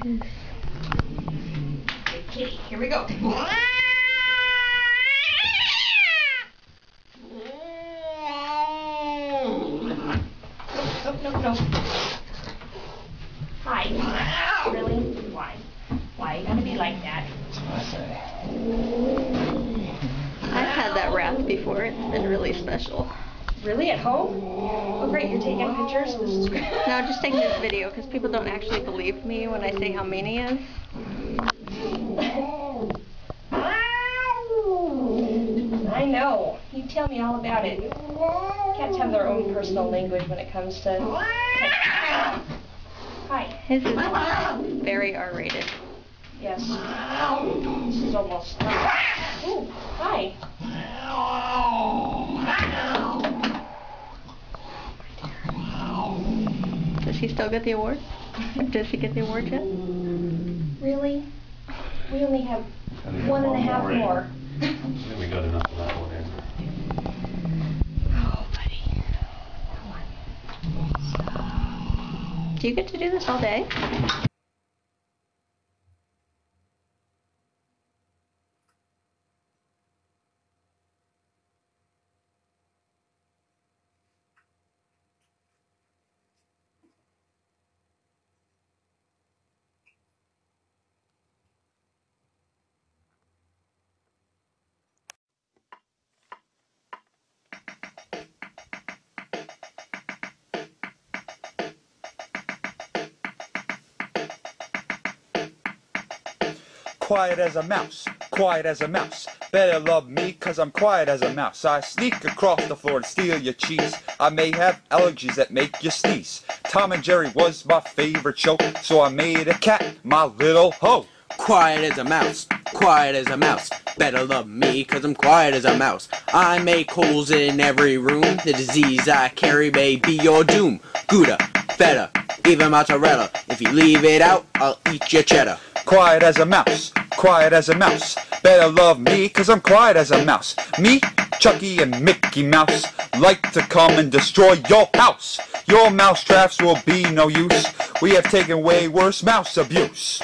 focus. Good kitty. Here we go. No. Hi. Really? Why? Why you gotta be like that? I've had that wrath before. It's been really special. Really? At home? Oh great, you're taking pictures? This is great. No, I'm just taking this video because people don't actually believe me when I say how mean he is. I know. You tell me all about it. Cats have their own personal language when it comes to... Hi. His is very R-rated. Yes. This is almost... Ooh, hi. Does he still get the award? Does he get the award yet? Really? We only have 1.5 more. I think we got enough of that one in. Oh, buddy. Come on. Do you get to do this all day? Quiet as a mouse, quiet as a mouse. Better love me, cause I'm quiet as a mouse. I sneak across the floor and steal your cheese. I may have allergies that make you sneeze. Tom and Jerry was my favorite show, so I made a cat my little hoe. Quiet as a mouse, quiet as a mouse. Better love me, cause I'm quiet as a mouse. I make holes in every room. The disease I carry may be your doom. Gouda, feta, even mozzarella. If you leave it out, I'll eat your cheddar. Quiet as a mouse, quiet as a mouse. Better love me, cause I'm quiet as a mouse. Me, Chucky and Mickey Mouse like to come and destroy your house. Your mouse traps will be no use. We have taken way worse mouse abuse.